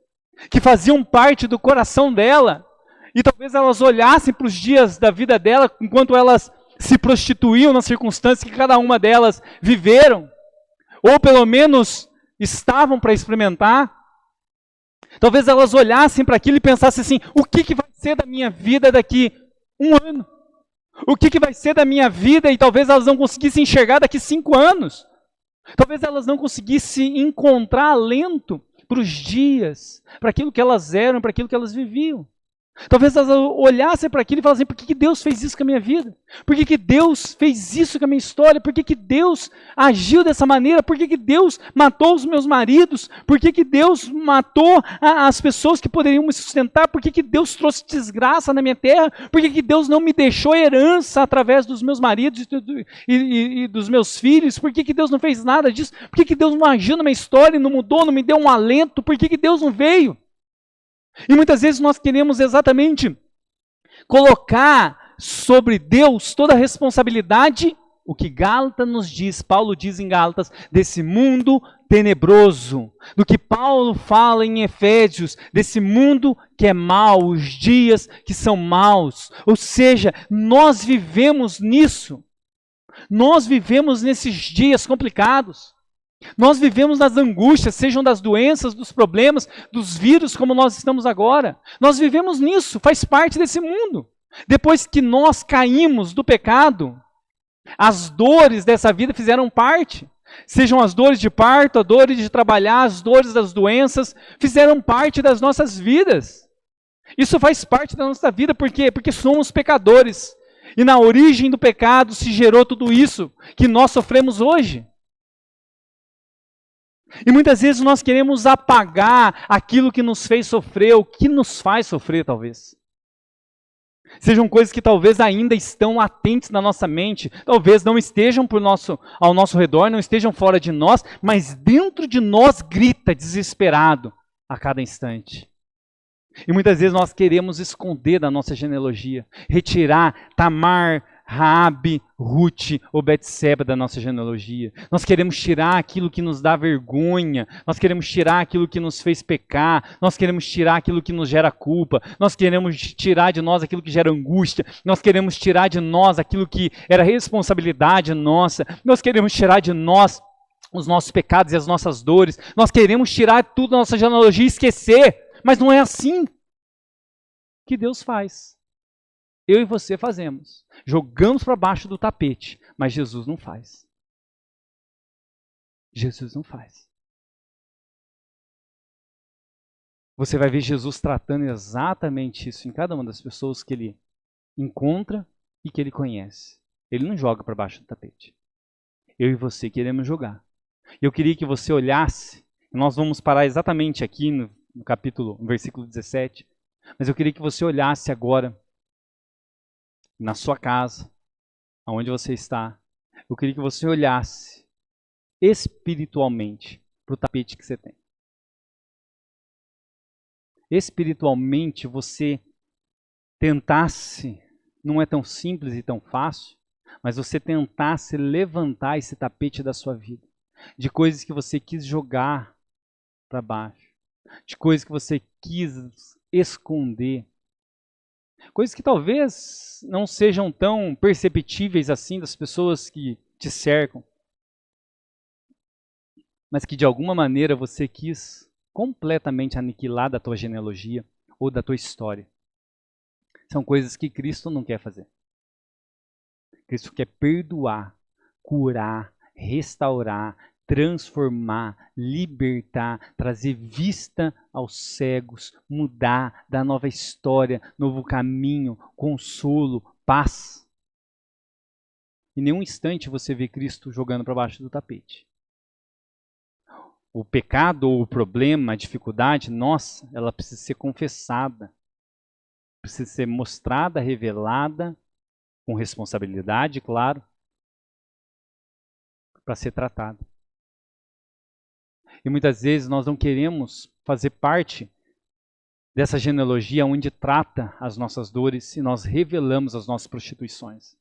que faziam parte do coração dela. E talvez elas olhassem para os dias da vida dela, enquanto elas se prostituíam nas circunstâncias que cada uma delas viveram, ou pelo menos estavam para experimentar. Talvez elas olhassem para aquilo e pensassem assim, o que vai ser da minha vida daqui 1 ano? O que vai ser da minha vida? E talvez elas não conseguissem enxergar daqui 5 anos. Talvez elas não conseguissem encontrar alento para os dias, para aquilo que elas eram, para aquilo que elas viviam. Talvez elas olhassem para aquilo e falassem, por que Deus fez isso com a minha vida? Por que Deus fez isso com a minha história? Por que Deus agiu dessa maneira? Por que Deus matou os meus maridos? Por que Deus matou as pessoas que poderiam me sustentar? Por que Deus trouxe desgraça na minha terra? Por que Deus não me deixou herança através dos meus maridos e dos meus filhos? Por que Deus não fez nada disso? Por que Deus não agiu na minha história, não mudou, não me deu um alento? Por que Deus não veio? E muitas vezes nós queremos exatamente colocar sobre Deus toda a responsabilidade, o que Gálatas nos diz, Paulo diz em Gálatas, desse mundo tenebroso, do que Paulo fala em Efésios, desse mundo que é mau, os dias que são maus. Ou seja, nós vivemos nisso, nós vivemos nesses dias complicados. Nós vivemos nas angústias, sejam das doenças, dos problemas, dos vírus, como nós estamos agora. Nós vivemos nisso, faz parte desse mundo. Depois que nós caímos do pecado, as dores dessa vida fizeram parte. Sejam as dores de parto, as dores de trabalhar, as dores das doenças, fizeram parte das nossas vidas. Isso faz parte da nossa vida, por quê? Porque somos pecadores. E na origem do pecado se gerou tudo isso que nós sofremos hoje. E muitas vezes nós queremos apagar aquilo que nos fez sofrer, o que nos faz sofrer, talvez. Sejam coisas que talvez ainda estão latentes na nossa mente, talvez não estejam ao nosso redor, não estejam fora de nós, mas dentro de nós grita desesperado a cada instante. E muitas vezes nós queremos esconder da nossa genealogia, retirar Tamar, Raabe, Ruth ou Betseba da nossa genealogia. Nós queremos tirar aquilo que nos dá vergonha, nós queremos tirar aquilo que nos fez pecar, nós queremos tirar aquilo que nos gera culpa, nós queremos tirar de nós aquilo que gera angústia, nós queremos tirar de nós aquilo que era responsabilidade nossa, nós queremos tirar de nós os nossos pecados e as nossas dores, nós queremos tirar tudo da nossa genealogia e esquecer. Mas não é assim que Deus faz. Eu e você fazemos. Jogamos para baixo do tapete, mas Jesus não faz. Jesus não faz. Você vai ver Jesus tratando exatamente isso em cada uma das pessoas que ele encontra e que ele conhece. Ele não joga para baixo do tapete. Eu e você queremos jogar. Eu queria que você olhasse, nós vamos parar exatamente aqui no capítulo, no versículo 17. Mas eu queria que você olhasse agora na sua casa, aonde você está. Eu queria que você olhasse espiritualmente para o tapete que você tem. Espiritualmente você tentasse, não é tão simples e tão fácil, mas você tentasse levantar esse tapete da sua vida, de coisas que você quis jogar para baixo, de coisas que você quis esconder, coisas que talvez não sejam tão perceptíveis assim das pessoas que te cercam, mas que de alguma maneira você quis completamente aniquilar da tua genealogia ou da tua história. São coisas que Cristo não quer fazer. Cristo quer perdoar, curar, restaurar, transformar, libertar, trazer vista aos cegos, mudar, dar nova história, novo caminho, consolo, paz. Em nenhum instante você vê Cristo jogando para baixo do tapete. O pecado ou o problema, a dificuldade, nossa, ela precisa ser confessada, precisa ser mostrada, revelada, com responsabilidade, claro, para ser tratada. E muitas vezes nós não queremos fazer parte dessa genealogia onde trata as nossas dores e nós revelamos as nossas prostituições.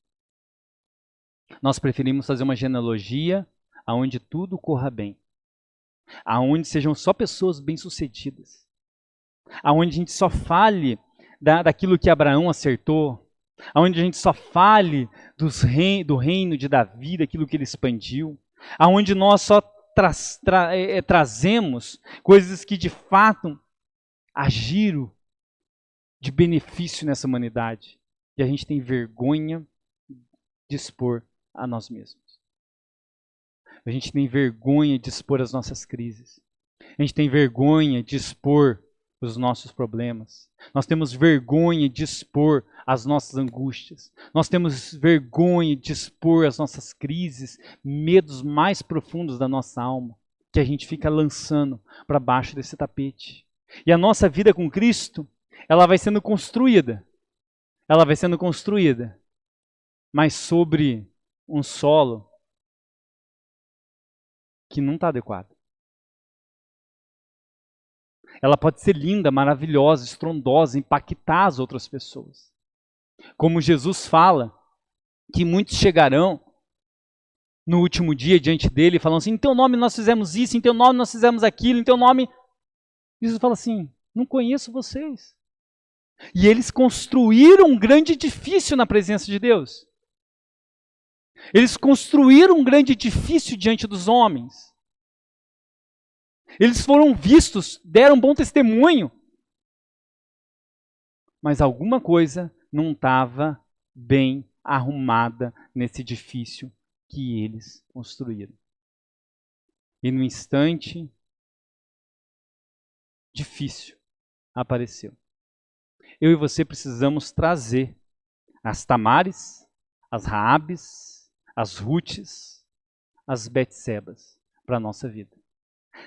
Nós preferimos fazer uma genealogia onde tudo corra bem, aonde sejam só pessoas bem-sucedidas, aonde a gente só fale daquilo que Abraão acertou, aonde a gente só fale do reino de Davi, daquilo que ele expandiu, aonde nós só trazemos coisas que de fato agiram de benefício nessa humanidade. E a gente tem vergonha de expor a nós mesmos. A gente tem vergonha de expor as nossas crises. A gente tem vergonha de expor os nossos problemas. Nós temos vergonha de expor as nossas angústias. Nós temos vergonha de expor as nossas crises, medos mais profundos da nossa alma, que a gente fica lançando para baixo desse tapete. E a nossa vida com Cristo, ela vai sendo construída. Ela vai sendo construída, mas sobre um solo que não está adequado. Ela pode ser linda, maravilhosa, estrondosa, impactar as outras pessoas. Como Jesus fala, que muitos chegarão no último dia diante dele, falando assim, em teu nome nós fizemos isso, em teu nome nós fizemos aquilo, em teu nome... Jesus fala assim, não conheço vocês. E eles construíram um grande edifício na presença de Deus. Eles construíram um grande edifício diante dos homens. Eles foram vistos, deram bom testemunho. Mas alguma coisa não estava bem arrumada nesse edifício que eles construíram. E no instante difícil apareceu. Eu e você precisamos trazer as Tamares, as Raabes, as Rutes, as Betsebas para a nossa vida.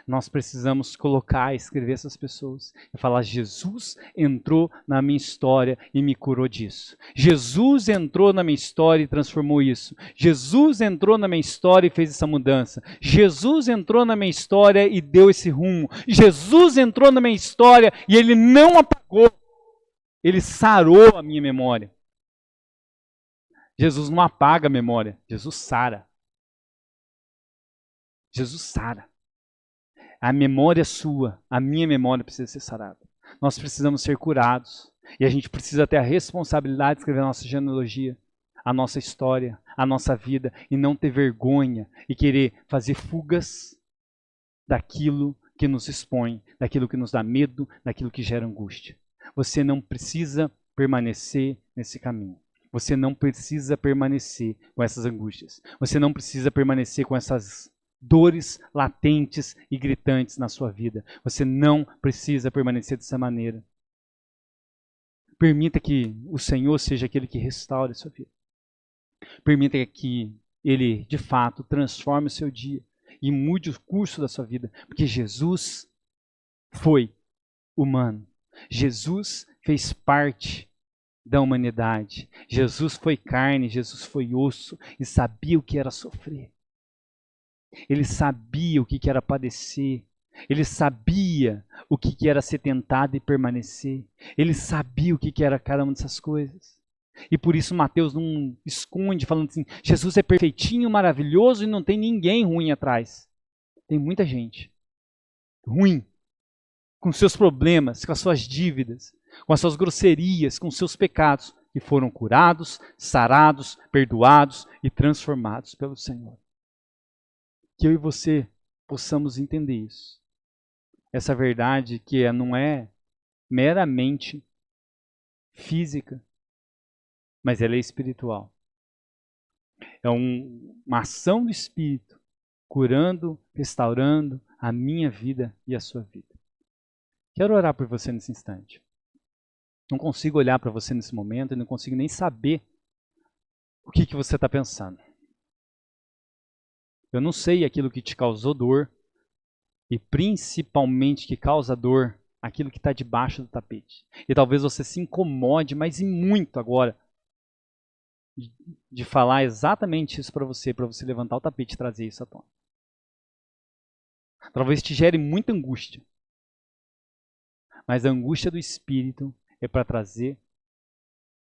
Nós precisamos colocar, escrever essas pessoas e falar: Jesus entrou na minha história e me curou disso. Jesus entrou na minha história e transformou isso. Jesus entrou na minha história e fez essa mudança. Jesus entrou na minha história e deu esse rumo. Jesus entrou na minha história e Ele não apagou. Ele sarou a minha memória. Jesus não apaga a memória, Jesus sara. Jesus sara. A memória é sua, a minha memória precisa ser sarada. Nós precisamos ser curados. E a gente precisa ter a responsabilidade de escrever a nossa genealogia, a nossa história, a nossa vida, e não ter vergonha e querer fazer fugas daquilo que nos expõe, daquilo que nos dá medo, daquilo que gera angústia. Você não precisa permanecer nesse caminho. Você não precisa permanecer com essas angústias. Você não precisa permanecer com essas dores latentes e gritantes na sua vida. Você não precisa permanecer dessa maneira. Permita que o Senhor seja aquele que restaure a sua vida. Permita que Ele, de fato, transforme o seu dia e mude o curso da sua vida. Porque Jesus foi humano. Jesus fez parte da humanidade. Jesus foi carne, Jesus foi osso e sabia o que era sofrer. Ele sabia o que era padecer. Ele sabia o que era ser tentado e permanecer. Ele sabia o que era cada uma dessas coisas. E por isso Mateus não esconde, falando assim: Jesus é perfeitinho, maravilhoso e não tem ninguém ruim atrás. Tem muita gente ruim, com seus problemas, com as suas dívidas, com as suas grosserias, com os seus pecados, que foram curados, sarados, perdoados e transformados pelo Senhor. Que eu e você possamos entender isso. Essa verdade que não é meramente física, mas ela é espiritual. É uma ação do Espírito, curando, restaurando a minha vida e a sua vida. Quero orar por você nesse instante. Não consigo olhar para você nesse momento e não consigo nem saber o que você está pensando. Eu não sei aquilo que te causou dor e principalmente que causa dor, aquilo que está debaixo do tapete. E talvez você se incomode, mas e muito agora, de falar exatamente isso para você levantar o tapete e trazer isso à tona. Talvez te gere muita angústia. Mas a angústia do Espírito é para trazer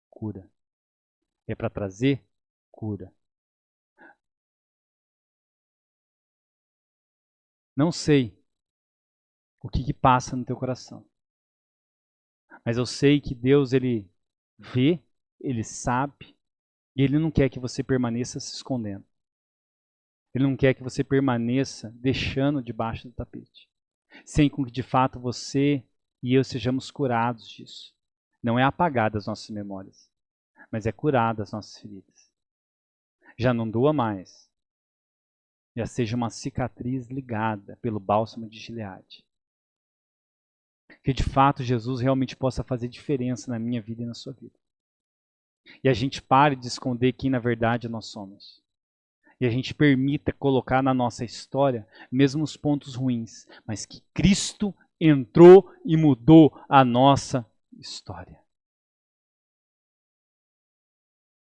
cura. É para trazer cura. Não sei o que passa no teu coração. Mas eu sei que Deus, Ele vê, Ele sabe, e Ele não quer que você permaneça se escondendo. Ele não quer que você permaneça deixando debaixo do tapete. Sem que de fato você e eu sejamos curados disso. Não é apagar das nossas memórias, mas é curar das nossas feridas. Já não doa mais. Já seja uma cicatriz ligada pelo bálsamo de Gileade. Que de fato Jesus realmente possa fazer diferença na minha vida e na sua vida. E a gente pare de esconder quem na verdade nós somos. E a gente permita colocar na nossa história mesmo os pontos ruins, mas que Cristo entrou e mudou a nossa história.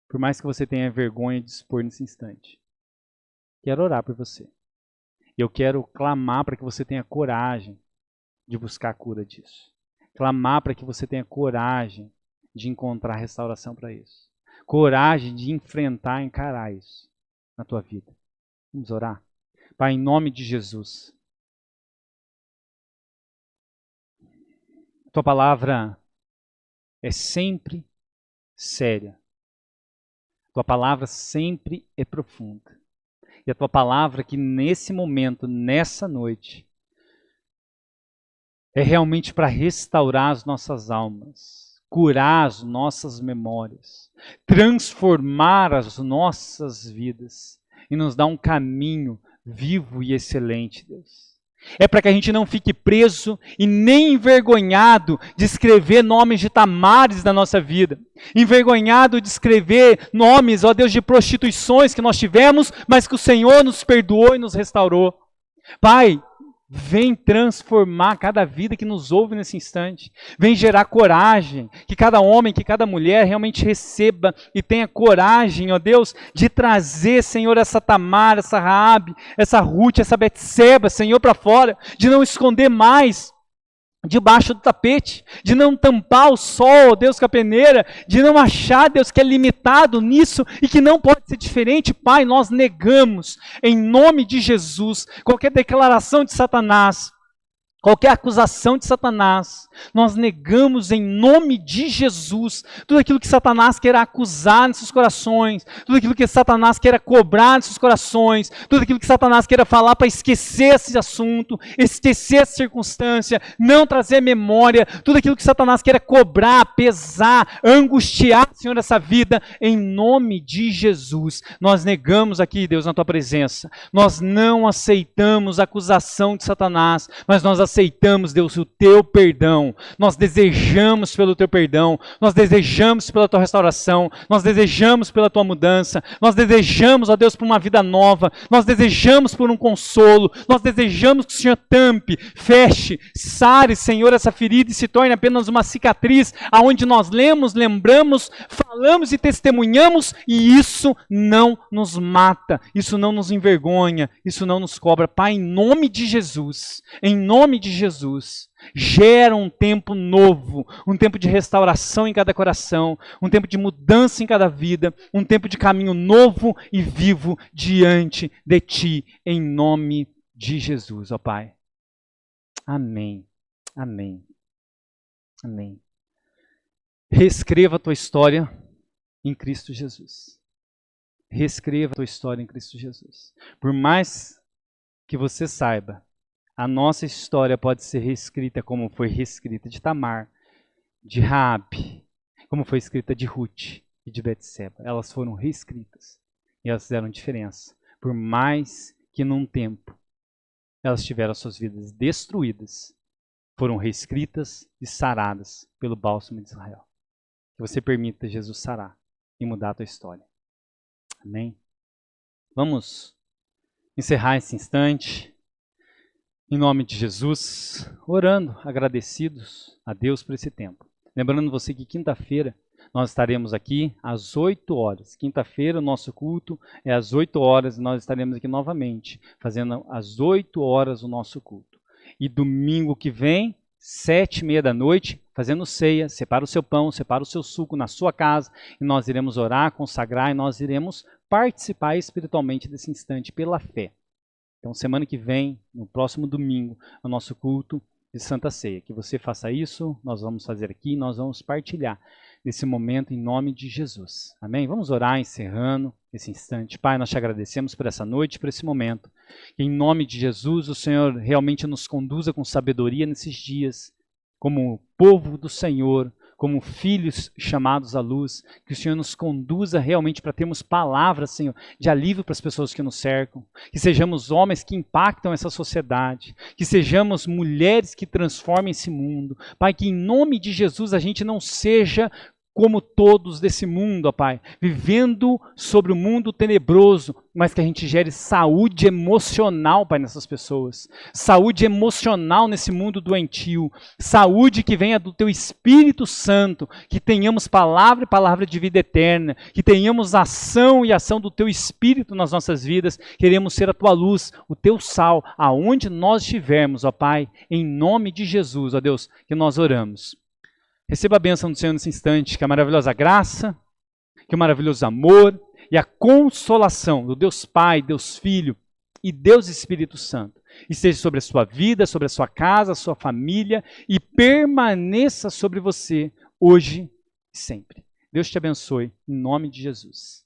Por mais que você tenha vergonha de expor nesse instante, quero orar por você. E eu quero clamar para que você tenha coragem de buscar a cura disso. Clamar para que você tenha coragem de encontrar restauração para isso. Coragem de enfrentar, encarar isso na tua vida. Vamos orar? Pai, em nome de Jesus. Tua palavra é sempre séria. Tua palavra sempre é profunda. E a tua palavra que nesse momento, nessa noite, é realmente para restaurar as nossas almas, curar as nossas memórias, transformar as nossas vidas e nos dar um caminho vivo e excelente, Deus. É para que a gente não fique preso e nem envergonhado de escrever nomes de Tamares da nossa vida. Envergonhado de escrever nomes, ó Deus, de prostituições que nós tivemos, mas que o Senhor nos perdoou e nos restaurou. Pai, vem transformar cada vida que nos ouve nesse instante. Vem gerar coragem, que cada homem, que cada mulher realmente receba e tenha coragem, ó Deus, de trazer, Senhor, essa Tamar, essa Raabe, essa Ruth, essa Betseba, Senhor, para fora, de não esconder mais debaixo do tapete, de não tampar o sol, ó Deus, com a peneira, de não achar, Deus, que é limitado nisso e que não pode ser diferente. Pai, nós negamos, em nome de Jesus, qualquer declaração de Satanás, qualquer acusação de Satanás, nós negamos em nome de Jesus tudo aquilo que Satanás queira acusar nesses corações, tudo aquilo que Satanás queira cobrar nesses corações, tudo aquilo que Satanás queira falar para esquecer esse assunto, esquecer essa circunstância, não trazer memória, tudo aquilo que Satanás queira cobrar, pesar, angustiar, Senhor, essa vida, em nome de Jesus. Nós negamos aqui, Deus, na Tua presença. Nós não aceitamos a acusação de Satanás, mas nós aceitamos, Deus, o Teu perdão. Nós desejamos pelo Teu perdão, nós desejamos pela Tua restauração, nós desejamos pela Tua mudança, nós desejamos, ó Deus, por uma vida nova, nós desejamos por um consolo, nós desejamos que o Senhor tampe, feche, sare, Senhor, essa ferida e se torne apenas uma cicatriz, aonde nós lemos, lembramos, falamos e testemunhamos, e isso não nos mata, isso não nos envergonha, isso não nos cobra. Pai, em nome de Jesus, gera um tempo novo, um tempo de restauração em cada coração, um tempo de mudança em cada vida, um tempo de caminho novo e vivo diante de Ti, em nome de Jesus, ó Pai. Amém, amém, amém. Reescreva a tua história em Cristo Jesus. Reescreva a tua história em Cristo Jesus. Por mais que você saiba, a nossa história pode ser reescrita como foi reescrita de Tamar, de Raabe, como foi escrita de Ruth e de Betseba. Elas foram reescritas e elas fizeram diferença. Por mais que num tempo elas tiveram suas vidas destruídas, foram reescritas e saradas pelo bálsamo de Israel. Que você permita Jesus sarar e mudar a tua história. Amém? Vamos encerrar esse instante. Em nome de Jesus, orando, agradecidos a Deus por esse tempo. Lembrando você que quinta-feira nós estaremos aqui às 8 horas. Quinta-feira o nosso culto é às 8 horas e nós estaremos aqui novamente, fazendo às 8 horas o nosso culto. E domingo que vem, 7h30 da noite, fazendo ceia, separa o seu pão, separa o seu suco na sua casa e nós iremos orar, consagrar e nós iremos participar espiritualmente desse instante pela fé. Então, semana que vem, no próximo domingo, o nosso culto de Santa Ceia. Que você faça isso, nós vamos fazer aqui, nós vamos partilhar desse momento em nome de Jesus. Amém? Vamos orar encerrando esse instante. Pai, nós te agradecemos por essa noite, por esse momento. Que em nome de Jesus o Senhor realmente nos conduza com sabedoria nesses dias, como povo do Senhor, como filhos chamados à luz, que o Senhor nos conduza realmente para termos palavras, Senhor, de alívio para as pessoas que nos cercam, que sejamos homens que impactam essa sociedade, que sejamos mulheres que transformem esse mundo. Pai, que em nome de Jesus a gente não seja como todos desse mundo, ó Pai, vivendo sobre o mundo tenebroso, mas que a gente gere saúde emocional, Pai, nessas pessoas. Saúde emocional nesse mundo doentio. Saúde que venha do Teu Espírito Santo, que tenhamos palavra e palavra de vida eterna, que tenhamos ação e ação do Teu Espírito nas nossas vidas. Queremos ser a Tua luz, o Teu sal, aonde nós estivermos, ó Pai, em nome de Jesus, ó Deus, que nós oramos. Receba a bênção do Senhor nesse instante, que a maravilhosa graça, que o maravilhoso amor e a consolação do Deus Pai, Deus Filho e Deus Espírito Santo esteja sobre a sua vida, sobre a sua casa, a sua família e permaneça sobre você hoje e sempre. Deus te abençoe, em nome de Jesus.